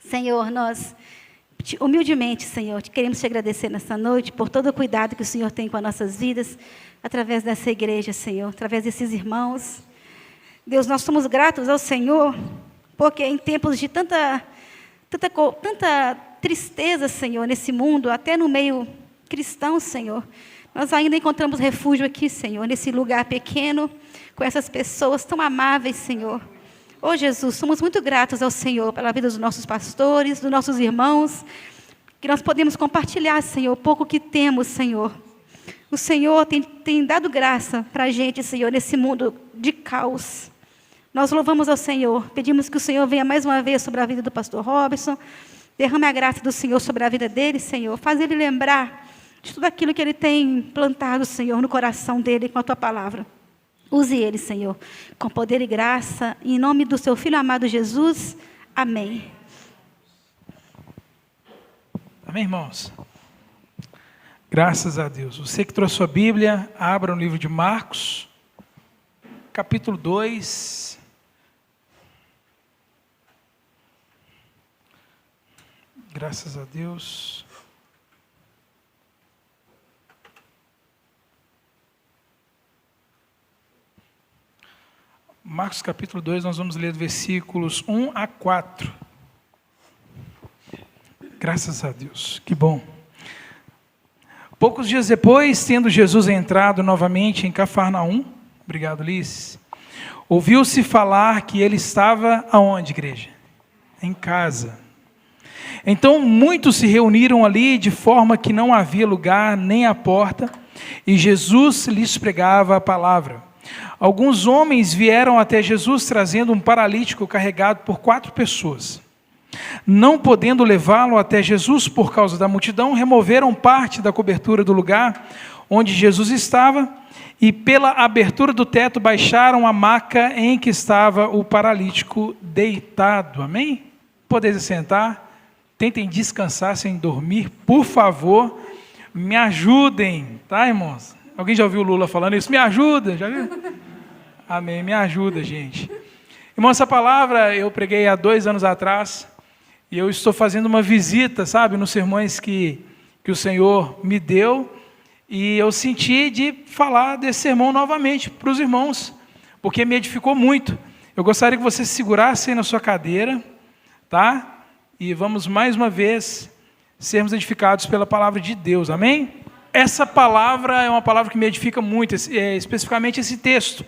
Senhor, nós humildemente, Senhor, queremos te agradecer nessa noite por todo o cuidado que o Senhor tem com as nossas vidas, através dessa igreja, Senhor, através desses irmãos. Deus, nós somos gratos ao Senhor, porque em tempos de tanta tristeza, Senhor, nesse mundo, até no meio cristão, Senhor, nós ainda encontramos refúgio aqui, Senhor, nesse lugar pequeno, com essas pessoas tão amáveis, Senhor. Oh, Jesus, somos muito gratos ao Senhor pela vida dos nossos pastores, dos nossos irmãos, que nós podemos compartilhar, Senhor, o pouco que temos, Senhor. O Senhor tem dado graça para a gente, Senhor, nesse mundo de caos. Nós louvamos ao Senhor, pedimos que o Senhor venha mais uma vez sobre a vida do pastor Robson, derrame a graça do Senhor sobre a vida dele, Senhor, faz ele lembrar de tudo aquilo que ele tem plantado, Senhor, no coração dele com a tua palavra. Use ele, Senhor, com poder e graça, em nome do seu Filho amado Jesus. Amém. Amém, irmãos? Graças a Deus. Você que trouxe sua Bíblia, abra no livro de Marcos, capítulo 2. Graças a Deus. Marcos capítulo 2, nós vamos ler versículos 1 a 4. Graças a Deus, que bom. Poucos dias depois, tendo Jesus entrado novamente em Cafarnaum, obrigado, Liz, ouviu-se falar que ele estava aonde, igreja? Em casa. Então muitos se reuniram ali, de forma que não havia lugar nem à porta, e Jesus lhes pregava a palavra. Alguns homens vieram até Jesus trazendo um paralítico carregado por 4 pessoas. Não podendo levá-lo até Jesus por causa da multidão, removeram parte da cobertura do lugar onde Jesus estava e pela abertura do teto baixaram a maca em que estava o paralítico deitado. Amém? Podeis sentar. Tentem descansar sem dormir, por favor. Me ajudem, tá, irmãos? Alguém já ouviu o Lula falando isso? Me ajuda, já viu? Amém, me ajuda, gente. Irmão, essa palavra eu preguei há 2 anos atrás, e eu estou fazendo uma visita, sabe, nos sermões que o Senhor me deu, e eu senti de falar desse sermão novamente para os irmãos, porque me edificou muito. Eu gostaria que você se segurasse aí na sua cadeira, tá? E vamos mais uma vez sermos edificados pela palavra de Deus, amém? Essa palavra é uma palavra que me edifica muito, especificamente esse texto.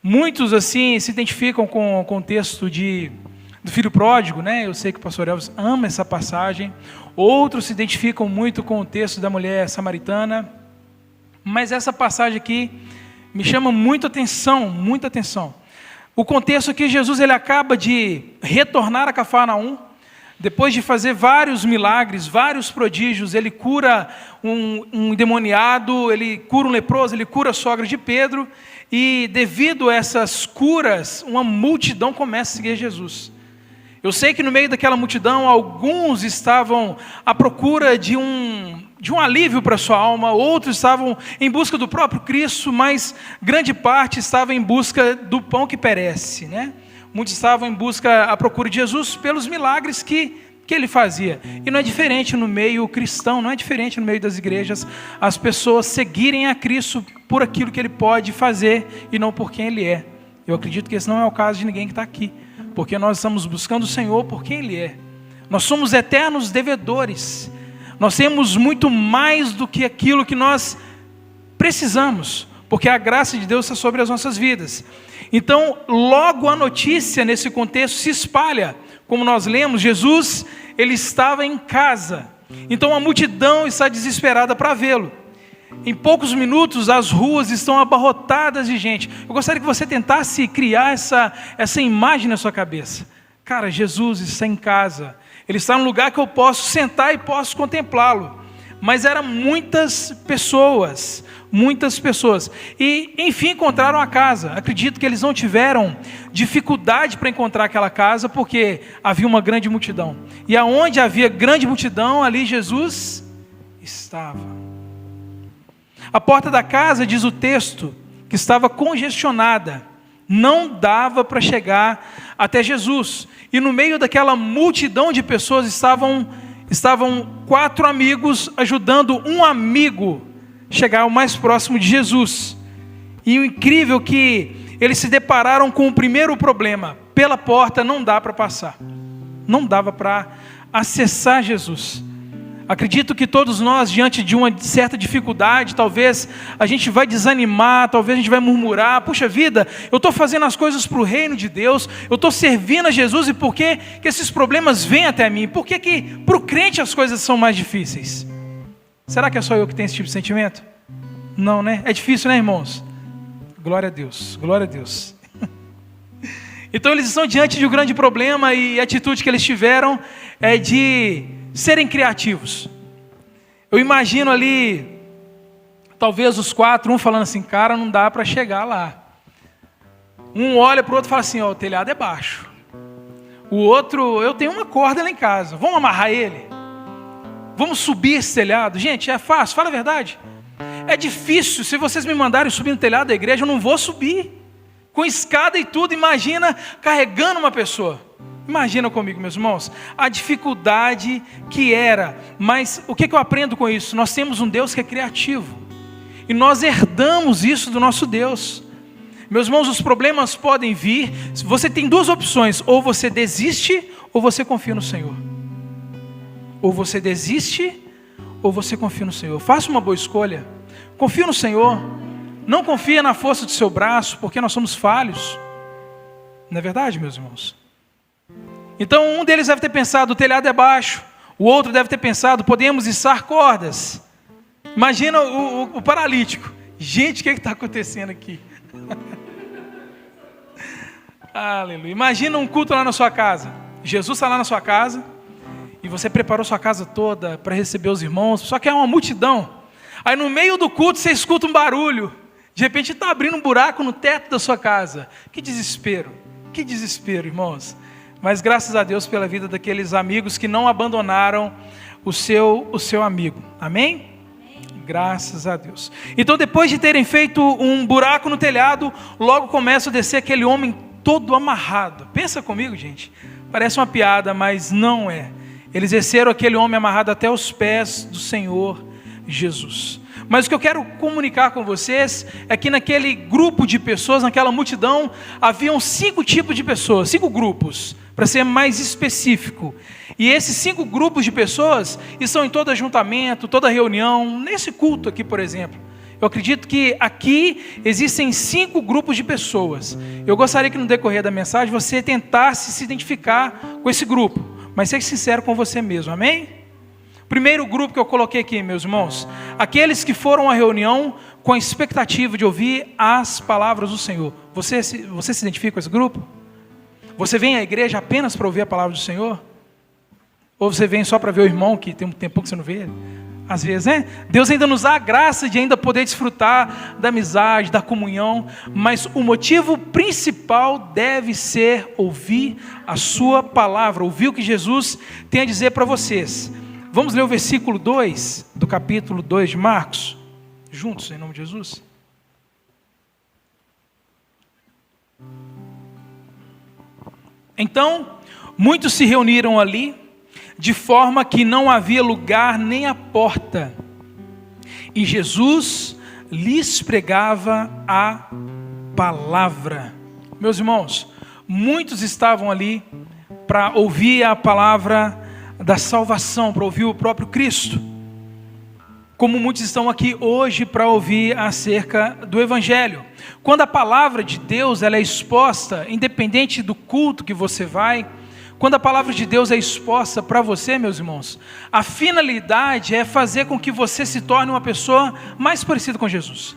Muitos, assim, se identificam com o texto do filho pródigo, né? Eu sei que o pastor Elvis ama essa passagem. Outros se identificam muito com o texto da mulher samaritana. Mas essa passagem aqui me chama muita atenção, muita atenção. O contexto aqui, Jesus ele acaba de retornar a Cafarnaum. Depois de fazer vários milagres, vários prodígios, ele cura um endemoniado, ele cura um leproso, ele cura a sogra de Pedro, e devido a essas curas, uma multidão começa a seguir Jesus. Eu sei que no meio daquela multidão, alguns estavam à procura de um alívio para a sua alma, outros estavam em busca do próprio Cristo, mas grande parte estava em busca do pão que perece, né? Muitos estavam em busca, à procura de Jesus pelos milagres que ele fazia. E não é diferente no meio cristão, não é diferente no meio das igrejas, as pessoas seguirem a Cristo por aquilo que ele pode fazer e não por quem ele é. Eu acredito que esse não é o caso de ninguém que está aqui, porque nós estamos buscando o Senhor por quem ele é. Nós somos eternos devedores. Nós temos muito mais do que aquilo que nós precisamos, porque a graça de Deus está sobre as nossas vidas. Então, logo a notícia nesse contexto se espalha. Como nós lemos, Jesus, ele estava em casa. Então a multidão está desesperada para vê-lo. Em poucos minutos as ruas estão abarrotadas de gente. Eu gostaria que você tentasse criar essa imagem na sua cabeça. Cara, Jesus está em casa. Ele está num lugar que eu posso sentar e posso contemplá-lo. Mas eram muitas pessoas. E, enfim, encontraram a casa. Acredito que eles não tiveram dificuldade para encontrar aquela casa, porque havia uma grande multidão. E aonde havia grande multidão, ali Jesus estava. A porta da casa, diz o texto, que estava congestionada. Não dava para chegar até Jesus. E no meio daquela multidão de pessoas estavam 4 amigos ajudando um amigo chegar ao mais próximo de Jesus. E o incrível é que eles se depararam com o primeiro problema. Pela porta não dá para passar. Não dava para acessar Jesus. Acredito que todos nós, diante de uma certa dificuldade, talvez a gente vai desanimar, talvez a gente vai murmurar: puxa vida, eu estou fazendo as coisas para o reino de Deus, eu estou servindo a Jesus, e por que esses problemas vêm até mim? Por que para o crente as coisas são mais difíceis? Será que é só eu que tenho esse tipo de sentimento? Não, né? É difícil, né, irmãos? Glória a Deus, glória a Deus. Então eles estão diante de um grande problema, e a atitude que eles tiveram é de serem criativos. Eu imagino ali, talvez os 4, um falando assim: cara, não dá para chegar lá. Um olha para o outro e fala assim: ó, o telhado é baixo. O outro: eu tenho uma corda lá em casa, vamos amarrar ele? Vamos subir esse telhado? Gente, é fácil, fala a verdade. É difícil. Se vocês me mandarem subir no telhado da igreja, eu não vou subir. Com escada e tudo, imagina carregando uma pessoa. Imagina comigo, meus irmãos, a dificuldade que era. Mas o que eu aprendo com isso? Nós temos um Deus que é criativo, e nós herdamos isso do nosso Deus. Meus irmãos, os problemas podem vir. Você tem 2 opções: ou você desiste, ou você confia no Senhor. Ou você desiste, ou você confia no Senhor. Faça uma boa escolha. Confia no Senhor. Não confia na força do seu braço, porque nós somos falhos. Não é verdade, meus irmãos? Então um deles deve ter pensado: o telhado é baixo. O outro deve ter pensado: podemos içar cordas. Imagina o paralítico: gente, o que está acontecendo aqui? Aleluia. Imagina um culto lá na sua casa. Jesus está lá na sua casa, e você preparou sua casa toda para receber os irmãos, só que é uma multidão. Aí no meio do culto você escuta um barulho. De repente está abrindo um buraco no teto da sua casa. Que desespero, irmãos. Mas graças a Deus pela vida daqueles amigos que não abandonaram o seu amigo. Amém? Graças a Deus. Então, depois de terem feito um buraco no telhado, logo começa a descer aquele homem todo amarrado. Pensa comigo, gente. Parece uma piada, mas não é. Eles desceram aquele homem amarrado até os pés do Senhor Jesus. Mas o que eu quero comunicar com vocês é que naquele grupo de pessoas, naquela multidão, haviam 5 tipos de pessoas, 5 grupos, para ser mais específico. E esses 5 grupos de pessoas estão em todo ajuntamento, toda reunião, nesse culto aqui, por exemplo. Eu acredito que aqui existem 5 grupos de pessoas. Eu gostaria que no decorrer da mensagem você tentasse se identificar com esse grupo, mas seja sincero com você mesmo, amém? Primeiro grupo que eu coloquei aqui, meus irmãos: aqueles que foram à reunião com a expectativa de ouvir as palavras do Senhor. Você se identifica com esse grupo? Você vem à igreja apenas para ouvir a palavra do Senhor? Ou você vem só para ver o irmão que tem um tempo que você não vê ele? Às vezes, né? Deus ainda nos dá a graça de ainda poder desfrutar da amizade, da comunhão, mas o motivo principal deve ser ouvir a sua palavra, ouvir o que Jesus tem a dizer para vocês. Vamos ler o versículo 2 do capítulo 2 de Marcos, juntos, em nome de Jesus. Então, muitos se reuniram ali, de forma que não havia lugar nem à porta, e Jesus lhes pregava a palavra. Meus irmãos, muitos estavam ali para ouvir a palavra da salvação, para ouvir o próprio Cristo, como muitos estão aqui hoje para ouvir acerca do Evangelho. Quando a palavra de Deus ela é exposta, independente do culto que você vai, quando a palavra de Deus é exposta para você, meus irmãos, a finalidade é fazer com que você se torne uma pessoa mais parecida com Jesus.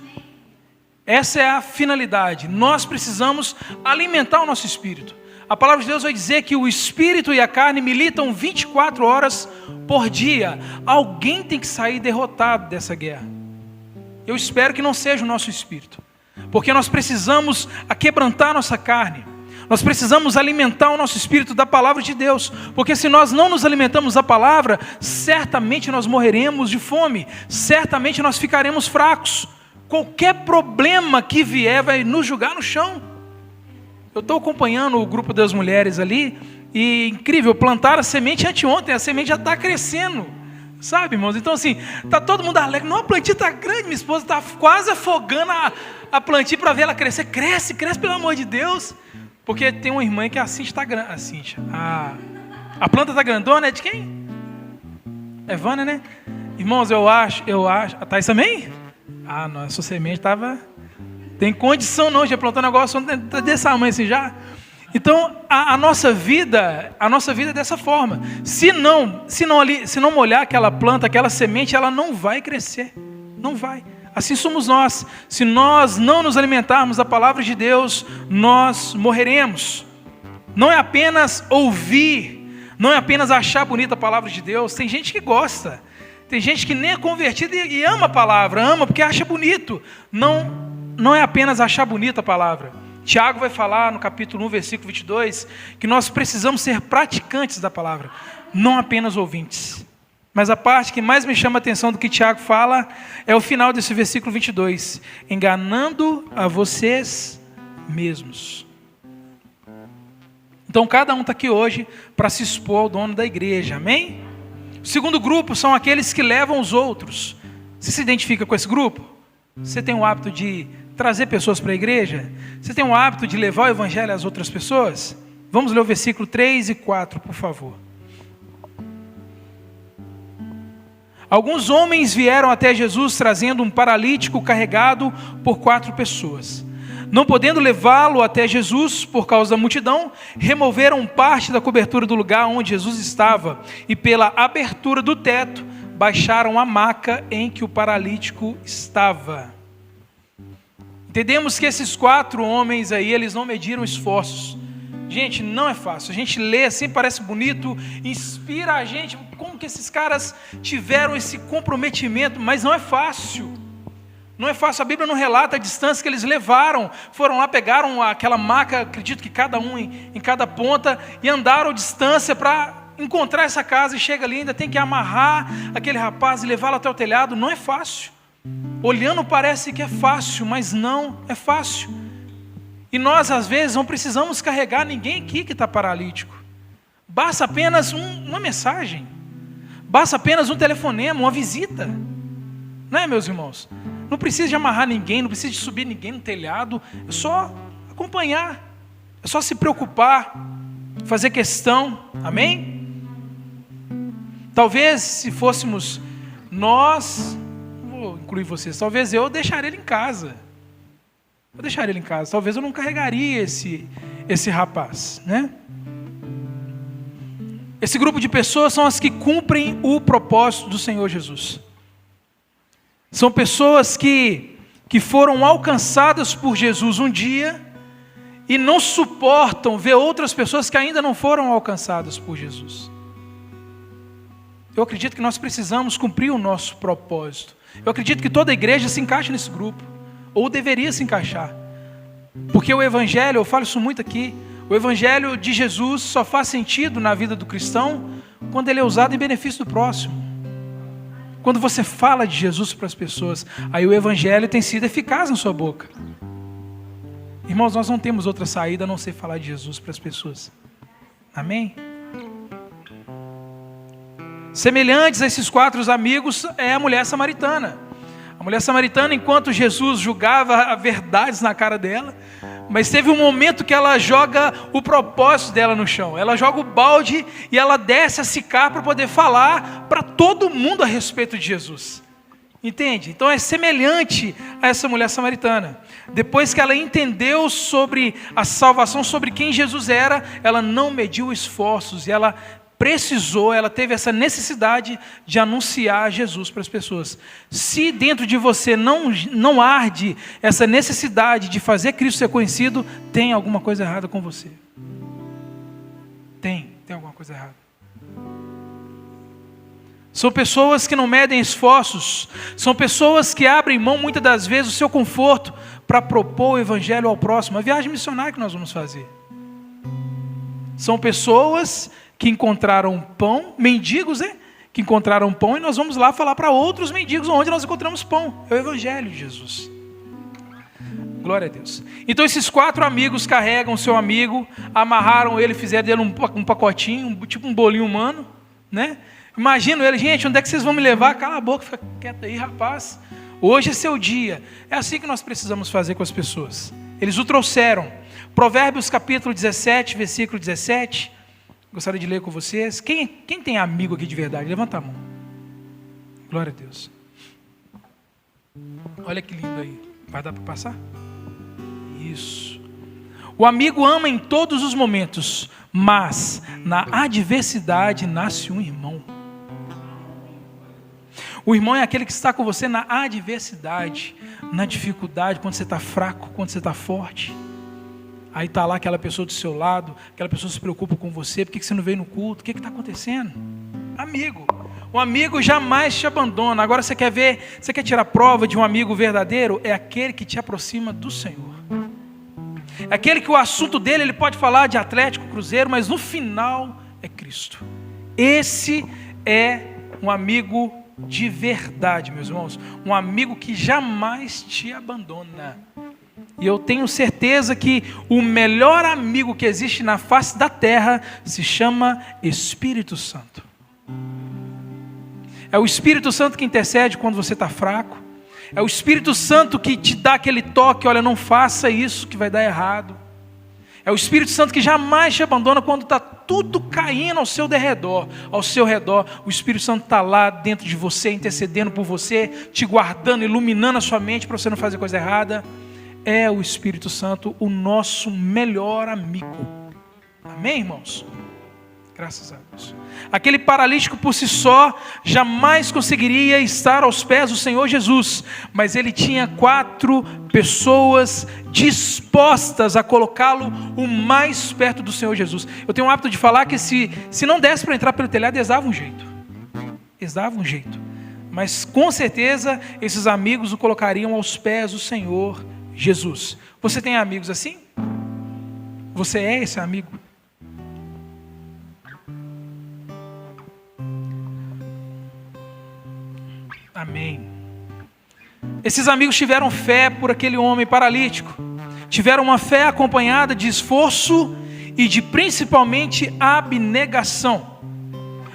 Essa é a finalidade. Nós precisamos alimentar o nosso espírito. A palavra de Deus vai dizer que o espírito e a carne militam 24 horas por dia. Alguém tem que sair derrotado dessa guerra. Eu espero que não seja o nosso espírito, porque nós precisamos aquebrantar a nossa carne. Nós precisamos alimentar o nosso espírito da palavra de Deus, porque se nós não nos alimentamos da palavra, certamente nós morreremos de fome, certamente nós ficaremos fracos. Qualquer problema que vier vai nos jogar no chão. Eu estou acompanhando o grupo das mulheres ali, e incrível, plantaram a semente anteontem, a semente já está crescendo, sabe, irmãos? Então assim, está todo mundo alegre, não, a plantinha está grande, minha esposa está quase afogando a plantinha para ver ela crescer, cresce pelo amor de Deus, porque tem uma irmã que a Cíntia está grande, a planta está grandona, é de quem? É Vânia, né? Irmãos, eu acho, a Thais também? Não, essa semente estava, tem condição não, já plantou um negócio desse tamanho assim já. Então, a nossa vida é dessa forma. Se não molhar aquela planta, aquela semente, ela não vai crescer. Não vai. Assim somos nós. Se nós não nos alimentarmos da palavra de Deus, nós morreremos. Não é apenas ouvir, não é apenas achar bonita a palavra de Deus. Tem gente que gosta. Tem gente que nem é convertida e ama a palavra, ama porque acha bonito. Não é apenas achar bonita a palavra. Tiago vai falar no capítulo 1, versículo 22, que nós precisamos ser praticantes da palavra, não apenas ouvintes. Mas a parte que mais me chama a atenção do que Tiago fala é o final desse versículo 22. Enganando a vocês mesmos. Então cada um está aqui hoje para se expor ao dono da igreja, amém? O segundo grupo são aqueles que levam os outros. Você se identifica com esse grupo? Você tem o hábito de trazer pessoas para a igreja? Você tem o hábito de levar o evangelho às outras pessoas? Vamos ler o versículo 3 e 4, por favor. Alguns homens vieram até Jesus trazendo um paralítico carregado por 4 pessoas. Não podendo levá-lo até Jesus por causa da multidão, removeram parte da cobertura do lugar onde Jesus estava e pela abertura do teto baixaram a maca em que o paralítico estava. Entendemos que esses 4 homens aí, eles não mediram esforços. Gente, não é fácil. A gente lê assim, parece bonito, inspira a gente. Como que esses caras tiveram esse comprometimento? Mas não é fácil. Não é fácil. A Bíblia não relata a distância que eles levaram. Foram lá, pegaram aquela maca, acredito que cada um em cada ponta, e andaram a distância para encontrar essa casa. E chega ali, ainda tem que amarrar aquele rapaz e levá-lo até o telhado. Não é fácil. Olhando parece que é fácil, mas não é fácil. E nós às vezes não precisamos carregar ninguém aqui que está paralítico. Basta apenas uma mensagem. Basta apenas um telefonema, uma visita. Não é, meus irmãos? Não precisa de amarrar ninguém, não precisa de subir ninguém no telhado. É só acompanhar. É só se preocupar, fazer questão. Amém? Talvez se fôssemos nós... Vou incluir vocês, talvez eu deixaria ele em casa. Talvez eu não carregaria esse rapaz, né? Esse grupo de pessoas são as que cumprem o propósito do Senhor Jesus. São pessoas que foram alcançadas por Jesus um dia e não suportam ver outras pessoas que ainda não foram alcançadas por Jesus. Eu acredito que nós precisamos cumprir o nosso propósito. Eu acredito que toda a igreja se encaixa nesse grupo, ou deveria se encaixar. Porque o evangelho, eu falo isso muito aqui, o evangelho de Jesus só faz sentido na vida do cristão quando ele é usado em benefício do próximo. Quando você fala de Jesus para as pessoas, aí o evangelho tem sido eficaz na sua boca. Irmãos, nós não temos outra saída a não ser falar de Jesus para as pessoas. Amém? Semelhantes a esses 4 amigos é a mulher samaritana. A mulher samaritana, enquanto Jesus julgava verdades na cara dela, mas teve um momento que ela joga o propósito dela no chão. Ela joga o balde e ela desce a sicar para poder falar para todo mundo a respeito de Jesus. Entende? Então é semelhante a essa mulher samaritana. Depois que ela entendeu sobre a salvação, sobre quem Jesus era, ela não mediu esforços e ela teve essa necessidade de anunciar Jesus para as pessoas. Se dentro de você não arde essa necessidade de fazer Cristo ser conhecido, tem alguma coisa errada com você. Tem alguma coisa errada. São pessoas que não medem esforços, são pessoas que abrem mão muitas das vezes do seu conforto para propor o evangelho ao próximo. A viagem missionária que nós vamos fazer. São pessoas que encontraram pão, mendigos, né? Que encontraram pão, e nós vamos lá falar para outros mendigos onde nós encontramos pão. É o evangelho de Jesus. Glória a Deus. Então esses 4 amigos carregam o seu amigo, amarraram ele, fizeram dele um pacotinho, tipo um bolinho humano, né? Imagino ele, gente, onde é que vocês vão me levar? Cala a boca, fica quieto aí, rapaz. Hoje é seu dia. É assim que nós precisamos fazer com as pessoas. Eles o trouxeram. Provérbios capítulo 17, versículo 17. Gostaria de ler com vocês. Quem tem amigo aqui de verdade? Levanta a mão. Glória a Deus. Olha que lindo aí. Vai dar para passar? Isso. O amigo ama em todos os momentos, mas na adversidade nasce um irmão. O irmão é aquele que está com você na adversidade, na dificuldade, quando você está fraco, quando você está forte. Aí está lá aquela pessoa do seu lado, aquela pessoa se preocupa com você, por que você não veio no culto? O que está acontecendo? Amigo. O amigo jamais te abandona. Agora você quer tirar prova de um amigo verdadeiro? É aquele que te aproxima do Senhor. É aquele que o assunto dele, ele pode falar de Atlético, Cruzeiro, mas no final é Cristo. Esse é um amigo de verdade, meus irmãos. Um amigo que jamais te abandona. E eu tenho certeza que o melhor amigo que existe na face da terra se chama Espírito Santo. É o Espírito Santo que intercede quando você está fraco. É o Espírito Santo que te dá aquele toque, olha, não faça isso que vai dar errado. É o Espírito Santo que jamais te abandona quando está tudo caindo ao seu redor. O Espírito Santo está lá dentro de você, intercedendo por você, te guardando, iluminando a sua mente para você não fazer coisa errada. É o Espírito Santo o nosso melhor amigo. Amém, irmãos? Graças a Deus. Aquele paralítico por si só jamais conseguiria estar aos pés do Senhor Jesus, mas ele tinha 4 pessoas dispostas a colocá-lo o mais perto do Senhor Jesus. Eu tenho o hábito de falar que se não desse para entrar pelo telhado, eles davam um jeito. Eles davam um jeito. Mas com certeza esses amigos o colocariam aos pés do Senhor Jesus. Você tem amigos assim? Você é esse amigo? Amém. Esses amigos tiveram fé por aquele homem paralítico. Tiveram uma fé acompanhada de esforço e de principalmente abnegação.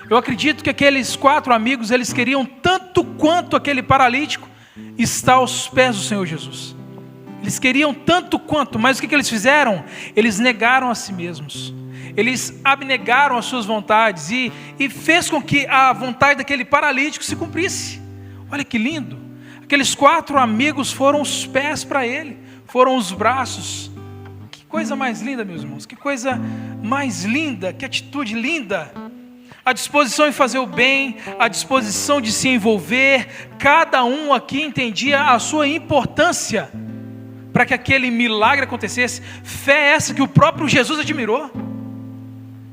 Eu acredito que aqueles 4 amigos, eles queriam tanto quanto aquele paralítico estar aos pés do Senhor Jesus. Eles queriam tanto quanto, mas o que eles fizeram? Eles negaram a si mesmos. Eles abnegaram as suas vontades e fez com que a vontade daquele paralítico se cumprisse. Olha que lindo. Aqueles 4 amigos foram os pés para ele, foram os braços. Que coisa mais linda, meus irmãos. Que coisa mais linda, que atitude linda. A disposição em fazer o bem, a disposição de se envolver. Cada um aqui entendia a sua importância para que aquele milagre acontecesse. Fé essa que o próprio Jesus admirou.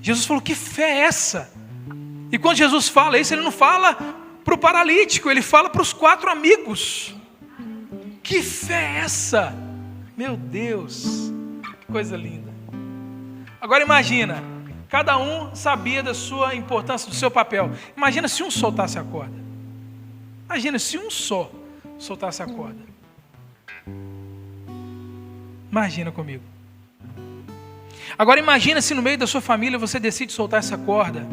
Jesus falou, que fé é essa? E quando Jesus fala isso, ele não fala para o paralítico, ele fala para os 4 amigos. Que fé é essa? Meu Deus, que coisa linda. Agora imagina, cada um sabia da sua importância, do seu papel. Imagina se um soltasse a corda. Imagina se um só soltasse a corda. Imagina comigo. Agora imagina se no meio da sua família você decide soltar essa corda.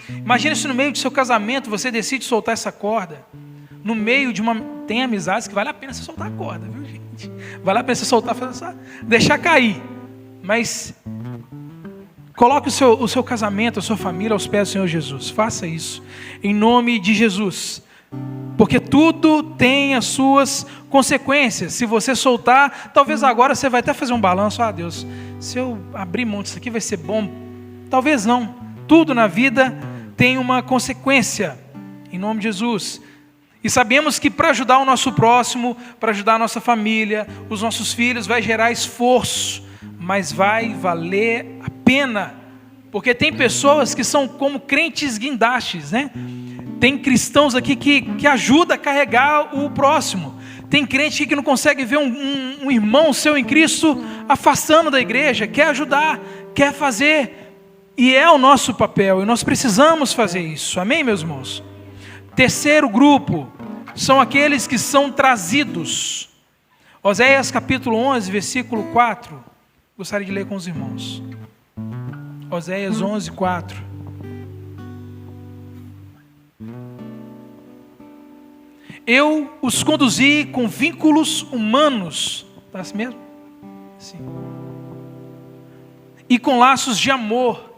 Imagina se no meio do seu casamento você decide soltar essa corda. No meio de uma... Tem amizades que vale a pena você soltar a corda, viu, gente? Vale a pena você soltar, deixar cair. Mas coloque o seu casamento, a sua família aos pés do Senhor Jesus. Faça isso em nome de Jesus. Porque tudo tem as suas consequências. Se você soltar, talvez agora você vai até fazer um balanço. Ah, Deus, se eu abrir mão disso aqui vai ser bom. Talvez não. Tudo na vida tem uma consequência. Em nome de Jesus. E sabemos que para ajudar o nosso próximo, para ajudar a nossa família, os nossos filhos, vai gerar esforço. Mas vai valer a pena. Porque tem pessoas que são como crentes guindastes, né? Tem cristãos aqui que ajudam a carregar o próximo. Tem crente que não consegue ver um irmão seu em Cristo afastando da igreja. Quer ajudar, quer fazer. E é o nosso papel. E nós precisamos fazer isso. Amém, meus irmãos? Terceiro grupo são aqueles que são trazidos. Oséias capítulo 11, versículo 4. Gostaria de ler com os irmãos. Oséias 11, 4. Eu os conduzi com vínculos humanos. Está assim mesmo? Sim. E com laços de amor.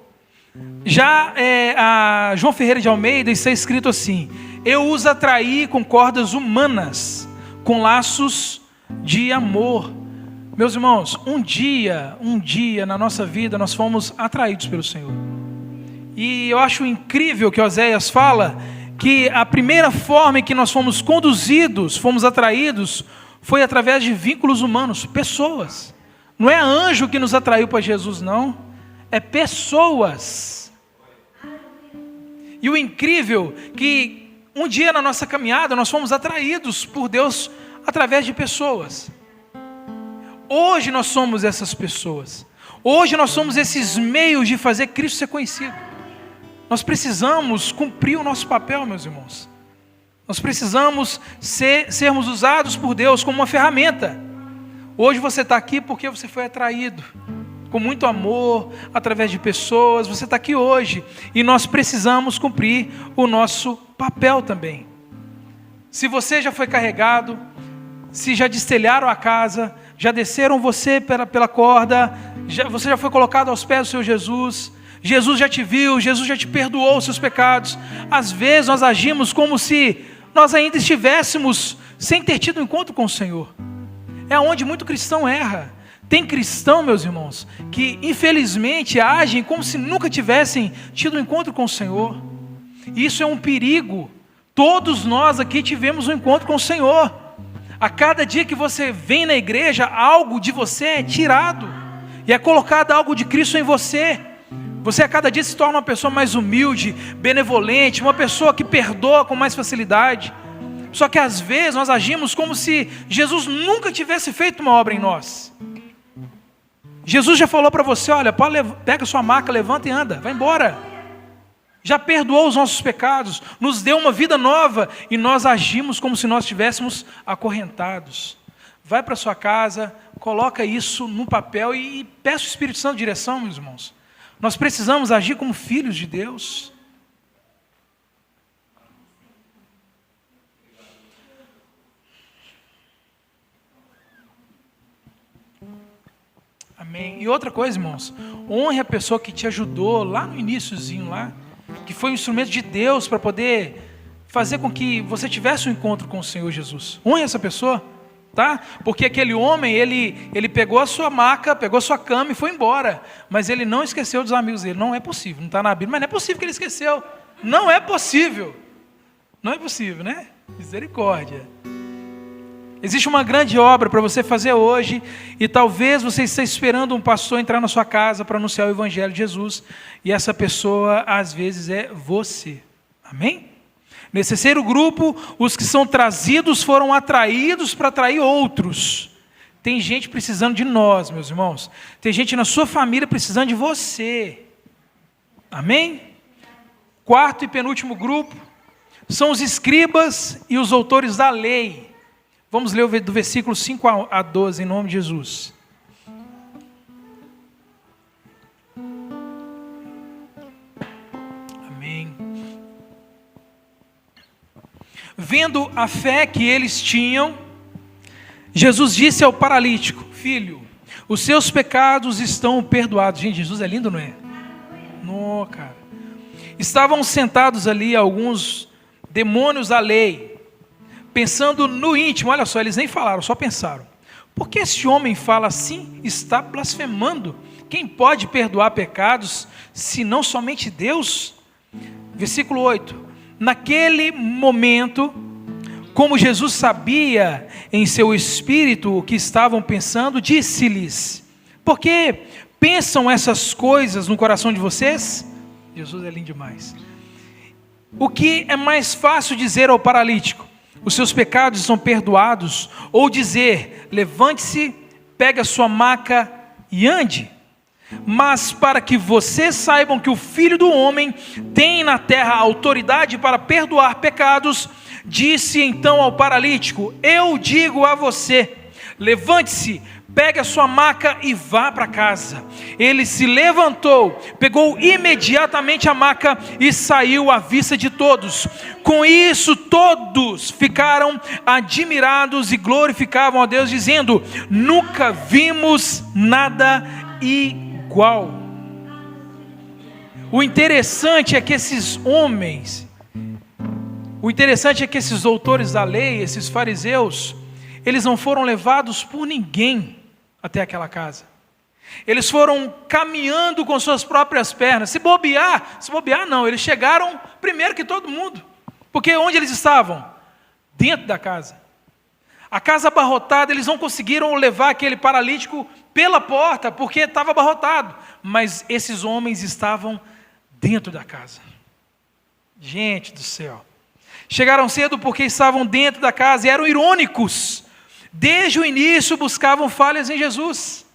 Já a João Ferreira de Almeida está escrito assim: eu os atraí com cordas humanas, com laços de amor. Meus irmãos, um dia na nossa vida nós fomos atraídos pelo Senhor. E eu acho incrível que Oséias fala que a primeira forma em que nós fomos conduzidos, fomos atraídos, foi através de vínculos humanos, pessoas. Não é anjo que nos atraiu para Jesus, não. É pessoas. E o incrível que um dia na nossa caminhada nós fomos atraídos por Deus através de pessoas. Hoje nós somos essas pessoas. Hoje nós somos esses meios de fazer Cristo ser conhecido. Nós precisamos cumprir o nosso papel, meus irmãos. Nós precisamos sermos usados por Deus como uma ferramenta. Hoje você está aqui porque você foi atraído com muito amor, através de pessoas. Você está aqui hoje e nós precisamos cumprir o nosso papel também. Se você já foi carregado, se já destelharam a casa, já desceram você pela corda, você já foi colocado aos pés do Senhor Jesus, Jesus já te viu, Jesus já te perdoou os seus pecados. Às vezes nós agimos como se nós ainda estivéssemos sem ter tido um encontro com o Senhor. É onde muito cristão erra. Tem cristão, meus irmãos, que infelizmente agem como se nunca tivessem tido um encontro com o Senhor. Isso é um perigo. Todos nós aqui tivemos um encontro com o Senhor. A cada dia que você vem na igreja, algo de você é tirado e é colocado algo de Cristo em você. Você a cada dia se torna uma pessoa mais humilde, benevolente, uma pessoa que perdoa com mais facilidade. Só que às vezes nós agimos como se Jesus nunca tivesse feito uma obra em nós. Jesus já falou para você: olha, pega sua maca, levanta e anda, vai embora. Já perdoou os nossos pecados, nos deu uma vida nova e nós agimos como se nós estivéssemos acorrentados. Vai para sua casa, coloca isso num papel e peça o Espírito Santo direção, meus irmãos. Nós precisamos agir como filhos de Deus. Amém. E outra coisa, irmãos, honre a pessoa que te ajudou lá no iniciozinho lá, que foi um instrumento de Deus para poder fazer com que você tivesse um encontro com o Senhor Jesus. Honre essa pessoa, tá? Porque aquele homem, ele pegou a sua maca, pegou a sua cama e foi embora, mas ele não esqueceu dos amigos dele. Não é possível, não está na Bíblia, mas não é possível que ele esqueceu. Não é possível. Não é possível, né? Misericórdia. Existe uma grande obra para você fazer hoje, e talvez você esteja esperando um pastor entrar na sua casa para anunciar o Evangelho de Jesus, e essa pessoa às vezes é você. Amém? Nesse terceiro grupo, os que são trazidos foram atraídos para atrair outros. Tem gente precisando de nós, meus irmãos. Tem gente na sua família precisando de você. Amém? Quarto e penúltimo grupo são os escribas e os autores da lei. Vamos ler do versículo 5 a 12, em nome de Jesus. Amém. Vendo a fé que eles tinham, Jesus disse ao paralítico: filho, os seus pecados estão perdoados. Gente, Jesus é lindo, não é? Não, cara. Estavam sentados ali alguns demônios da lei, pensando no íntimo. Olha só, eles nem falaram, só pensaram: por que esse homem fala assim? Está blasfemando. Quem pode perdoar pecados, se não somente Deus? Versículo 8. Naquele momento, como Jesus sabia em seu espírito o que estavam pensando, disse-lhes: por que pensam essas coisas no coração de vocês? Jesus é lindo demais. O que é mais fácil dizer ao paralítico: os seus pecados são perdoados, ou dizer: levante-se, pegue a sua maca e ande? Mas para que vocês saibam que o Filho do Homem tem na terra autoridade para perdoar pecados, disse então ao paralítico: eu digo a você, levante-se, pegue a sua maca e vá para casa. Ele se levantou, pegou imediatamente a maca e saiu à vista de todos. Com isso todos ficaram admirados e glorificavam a Deus, dizendo: nunca vimos nada igual. O interessante é que esses doutores da lei, esses fariseus, eles não foram levados por ninguém até aquela casa. Eles foram caminhando com suas próprias pernas. Se bobear não, eles chegaram primeiro que todo mundo. Porque onde eles estavam? Dentro da casa. A casa abarrotada, eles não conseguiram levar aquele paralítico pela porta, porque estava abarrotado. Mas esses homens estavam dentro da casa. Gente do céu. Chegaram cedo porque estavam dentro da casa e eram irônicos. Desde o início buscavam falhas em Jesus.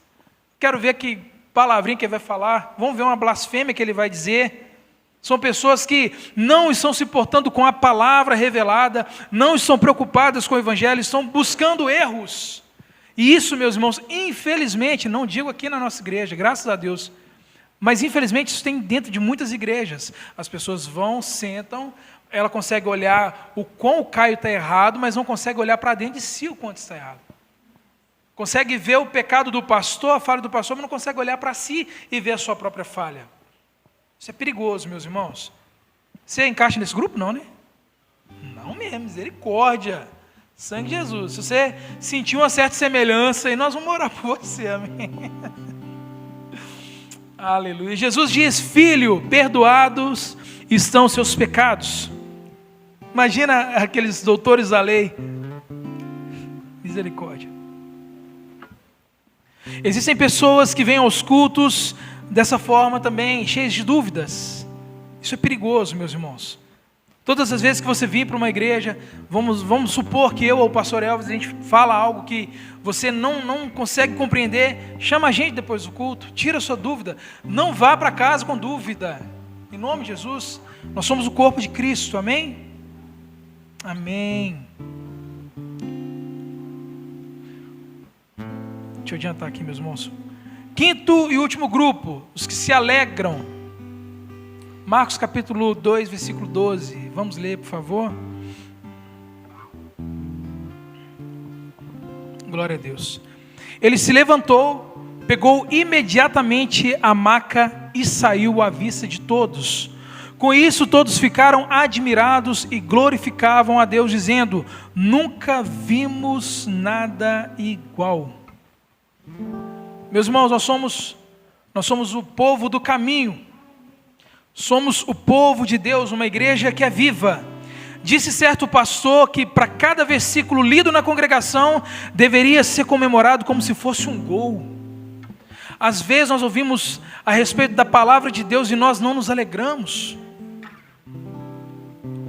Quero ver que palavrinha que ele vai falar. Vamos ver uma blasfêmia que ele vai dizer. São pessoas que não estão se portando com a palavra revelada, não estão preocupadas com o evangelho, estão buscando erros. E isso, meus irmãos, infelizmente, não digo aqui na nossa igreja, graças a Deus, mas infelizmente isso tem dentro de muitas igrejas. As pessoas vão, sentam, ela consegue olhar o quão o Caio está errado, mas não consegue olhar para dentro de si o quanto está errado. Consegue ver o pecado do pastor, a falha do pastor, mas não consegue olhar para si e ver a sua própria falha. Isso é perigoso, meus irmãos. Você encaixa nesse grupo? Não, né? Não mesmo, misericórdia. Sangue de Jesus. Se você sentiu uma certa semelhança, aí nós vamos orar por você, amém. Aleluia. Jesus diz: filho, perdoados estão os seus pecados. Imagina aqueles doutores da lei. Misericórdia. Existem pessoas que vêm aos cultos dessa forma também, cheias de dúvidas. Isso é perigoso, meus irmãos. Todas as vezes que você vir para uma igreja, vamos supor que eu ou o pastor Elvis, a gente fala algo que você não consegue compreender, chama a gente depois do culto, tira a sua dúvida. Não vá para casa com dúvida. Em nome de Jesus, nós somos o corpo de Cristo, amém? Amém. Deixa eu adiantar aqui, meus irmãos. Quinto e último grupo, os que se alegram. Marcos capítulo 2, versículo 12. Vamos ler, por favor. Glória a Deus. Ele se levantou, pegou imediatamente a maca e saiu à vista de todos. Com isso todos ficaram admirados e glorificavam a Deus, dizendo: nunca vimos nada igual. Meus irmãos, nós somos o povo do caminho. Somos o povo de Deus, uma igreja que é viva. Disse certo pastor que para cada versículo lido na congregação deveria ser comemorado como se fosse um gol. Às vezes nós ouvimos a respeito da palavra de Deus e nós não nos alegramos.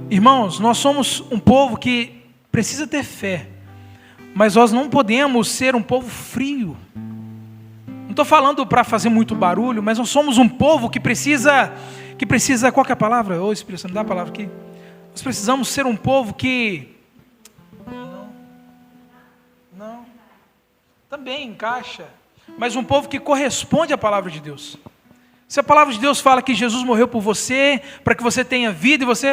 Irmãos, nós somos um povo que precisa ter fé, mas nós não podemos ser um povo frio. Não estou falando para fazer muito barulho, mas nós somos um povo que precisa, qual que é a palavra? Ô Espírito Santo, dá a palavra aqui. Nós precisamos ser um povo que, não, também encaixa, mas um povo que corresponde à palavra de Deus. Se a palavra de Deus fala que Jesus morreu por você, para que você tenha vida e você,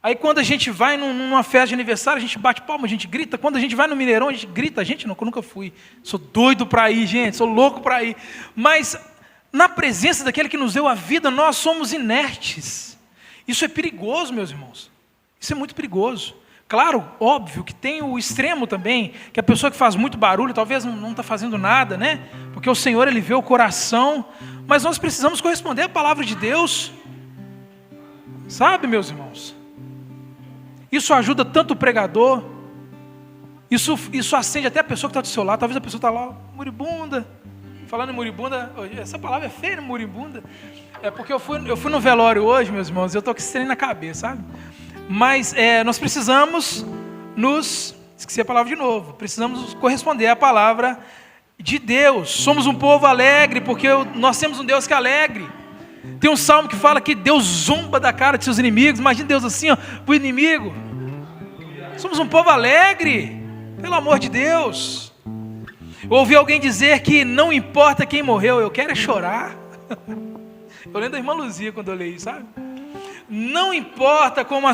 aí quando a gente vai numa festa de aniversário, a gente bate palma, a gente grita. Quando a gente vai no Mineirão, a gente grita. A gente não, eu nunca fui. Sou doido para ir, gente, sou louco para ir. Mas na presença daquele que nos deu a vida, nós somos inertes. Isso é perigoso, meus irmãos. Isso é muito perigoso. Claro, óbvio que tem o extremo também, que a pessoa que faz muito barulho, talvez não está fazendo nada, né? Porque o Senhor, Ele vê o coração. Mas nós precisamos corresponder à palavra de Deus. Sabe, meus irmãos? Isso ajuda tanto o pregador. Isso acende até a pessoa que está do seu lado. Talvez a pessoa está lá, moribunda. Falando em moribunda, essa palavra é feia, moribunda. É porque eu fui no velório hoje, meus irmãos, e eu estou com esse trem na cabeça, sabe? Mas nós precisamos esqueci a palavra de novo, precisamos corresponder à palavra de Deus. Somos um povo alegre, porque nós temos um Deus que é alegre. Tem um salmo que fala que Deus zomba da cara de seus inimigos. Imagina Deus assim, para o inimigo. Somos um povo alegre, pelo amor de Deus. Eu ouvi alguém dizer que não importa quem morreu, eu quero é chorar. Eu lembro da irmã Luzia quando eu leio, sabe? Não importa como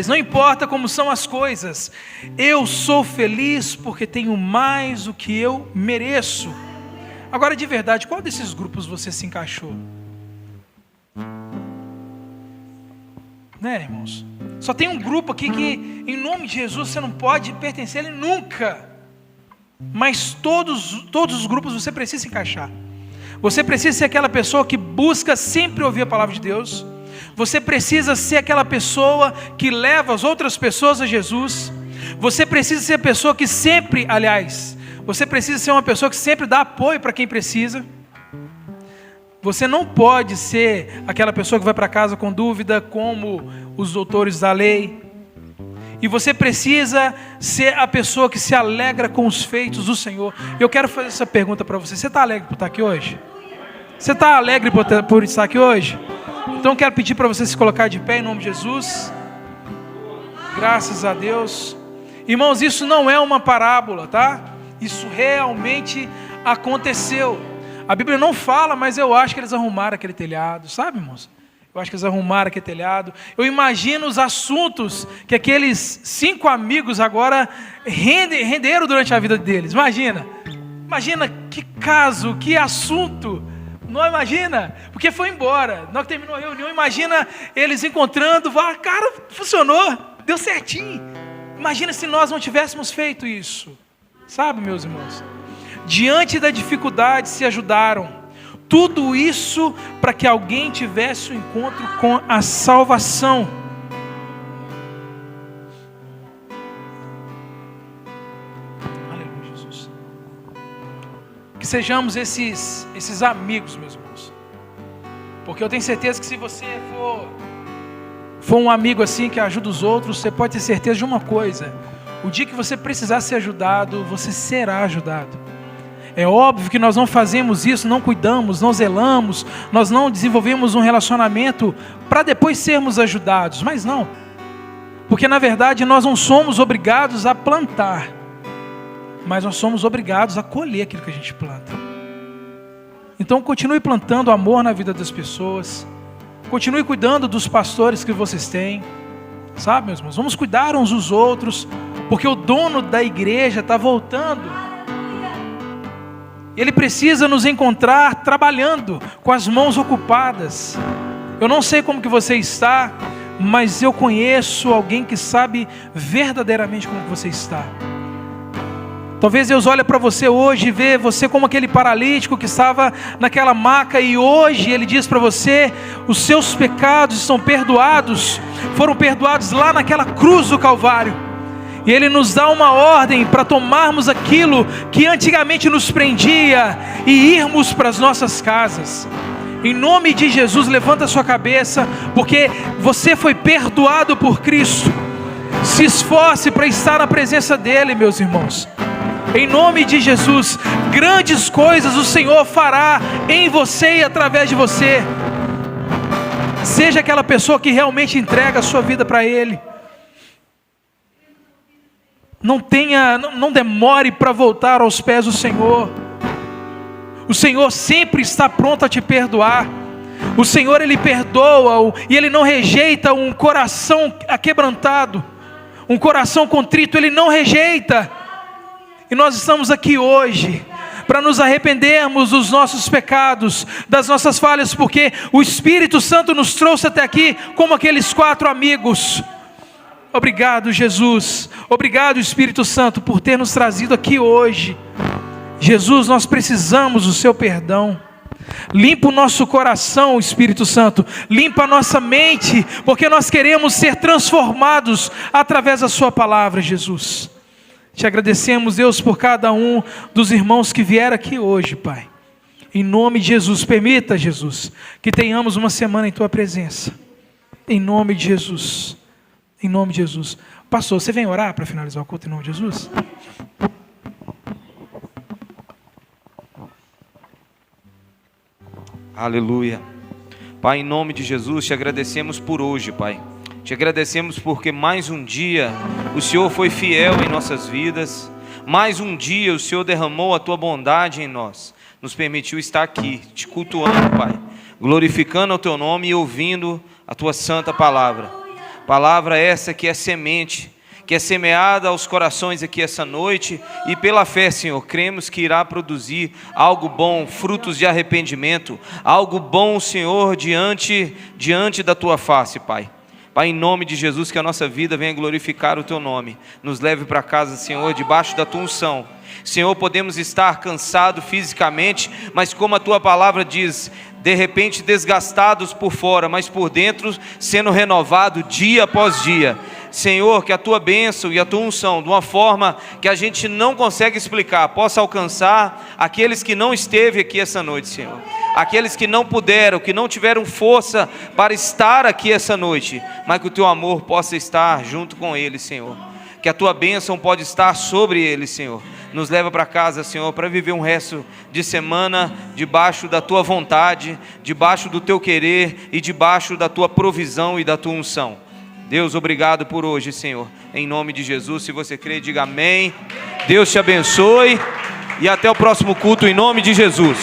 não importa como são as coisas, eu sou feliz porque tenho mais do que eu mereço. Agora, de verdade, qual desses grupos você se encaixou? Né, irmãos? Só tem um grupo aqui que, em nome de Jesus, você não pode pertencer a ele nunca. Mas todos os grupos você precisa se encaixar. Você precisa ser aquela pessoa que busca sempre ouvir a palavra de Deus. Você precisa ser aquela pessoa que leva as outras pessoas a Jesus. Você precisa ser a pessoa que sempre, você precisa ser uma pessoa que sempre dá apoio para quem precisa. Você não pode ser aquela pessoa que vai para casa com dúvida, como os doutores da lei. E você precisa ser a pessoa que se alegra com os feitos do Senhor. Eu quero fazer essa pergunta para você. Você está alegre por estar aqui hoje? Você está alegre por estar aqui hoje? Então eu quero pedir para você se colocar de pé em nome de Jesus. Graças a Deus. Irmãos, isso não é uma parábola, tá? Isso realmente aconteceu. A Bíblia não fala, mas eu acho que eles arrumaram aquele telhado, sabe, irmãos? Eu acho que eles arrumaram aquele telhado. Eu imagino os assuntos que aqueles 5 amigos agora renderam durante a vida deles. Imagina que caso, que assunto. Não imagina, porque foi embora. Na hora que terminou a reunião, imagina eles encontrando, cara, funcionou, deu certinho. Imagina se nós não tivéssemos feito isso. Sabe, meus irmãos? Diante da dificuldade se ajudaram. Tudo isso para que alguém tivesse um encontro com a salvação. Aleluia, Jesus. Que sejamos esses amigos, meus irmãos. Porque eu tenho certeza que se você for um amigo assim que ajuda os outros, você pode ter certeza de uma coisa: o dia que você precisar ser ajudado, você será ajudado. É óbvio que nós não fazemos isso, não cuidamos, não zelamos, nós não desenvolvemos um relacionamento para depois sermos ajudados, mas não. Porque na verdade nós não somos obrigados a plantar, mas nós somos obrigados a colher aquilo que a gente planta. Então continue plantando amor na vida das pessoas, continue cuidando dos pastores que vocês têm, sabe, meus irmãos? Vamos cuidar uns dos outros, porque o dono da igreja está voltando. Ele precisa nos encontrar trabalhando, com as mãos ocupadas. Eu não sei como que você está, mas eu conheço alguém que sabe verdadeiramente como que você está. Talvez Deus olhe para você hoje e vê você como aquele paralítico que estava naquela maca, e hoje Ele diz para você: os seus pecados estão perdoados, foram perdoados lá naquela cruz do Calvário. E Ele nos dá uma ordem para tomarmos aquilo que antigamente nos prendia e irmos para as nossas casas. Em nome de Jesus, levanta a sua cabeça, porque você foi perdoado por Cristo. Se esforce para estar na presença dEle, meus irmãos. Em nome de Jesus, grandes coisas o Senhor fará em você e através de você. Seja aquela pessoa que realmente entrega a sua vida para Ele. Não demore para voltar aos pés do Senhor. O Senhor sempre está pronto a te perdoar. O Senhor, Ele perdoa e Ele não rejeita um coração aquebrantado, um coração contrito, Ele não rejeita. E nós estamos aqui hoje para nos arrependermos dos nossos pecados, das nossas falhas, porque o Espírito Santo nos trouxe até aqui como aqueles 4 amigos. Obrigado, Jesus. Obrigado, Espírito Santo, por ter nos trazido aqui hoje. Jesus, nós precisamos do seu perdão. Limpa o nosso coração, Espírito Santo. Limpa a nossa mente, porque nós queremos ser transformados através da sua palavra, Jesus. Te agradecemos, Deus, por cada um dos irmãos que vieram aqui hoje, Pai. Em nome de Jesus, permita, Jesus, que tenhamos uma semana em tua presença. Em nome de Jesus. Em nome de Jesus. Pastor, você vem orar para finalizar o culto em nome de Jesus? Aleluia. Pai, em nome de Jesus, te agradecemos por hoje, Pai. Te agradecemos porque mais um dia o Senhor foi fiel em nossas vidas. Mais um dia o Senhor derramou a Tua bondade em nós. Nos permitiu estar aqui, te cultuando, Pai. Glorificando o Teu nome e ouvindo a Tua santa palavra. Palavra essa que é semente, que é semeada aos corações aqui essa noite. E pela fé, Senhor, cremos que irá produzir algo bom, frutos de arrependimento. Algo bom, Senhor, diante da Tua face, Pai. Pai, em nome de Jesus, que a nossa vida venha glorificar o Teu nome. Nos leve para casa, Senhor, debaixo da Tua unção. Senhor, podemos estar cansados fisicamente, mas como a Tua palavra diz, de repente desgastados por fora, mas por dentro sendo renovado dia após dia. Senhor, que a Tua bênção e a Tua unção, de uma forma que a gente não consegue explicar, possa alcançar aqueles que não esteve aqui essa noite, Senhor. Aqueles que não puderam, que não tiveram força para estar aqui essa noite, mas que o Teu amor possa estar junto com eles, Senhor. Que a Tua bênção pode estar sobre eles, Senhor. Nos leva para casa, Senhor, para viver um resto de semana debaixo da Tua vontade, debaixo do Teu querer e debaixo da Tua provisão e da Tua unção. Deus, obrigado por hoje, Senhor. Em nome de Jesus, se você crê, diga amém. Deus te abençoe e até o próximo culto em nome de Jesus.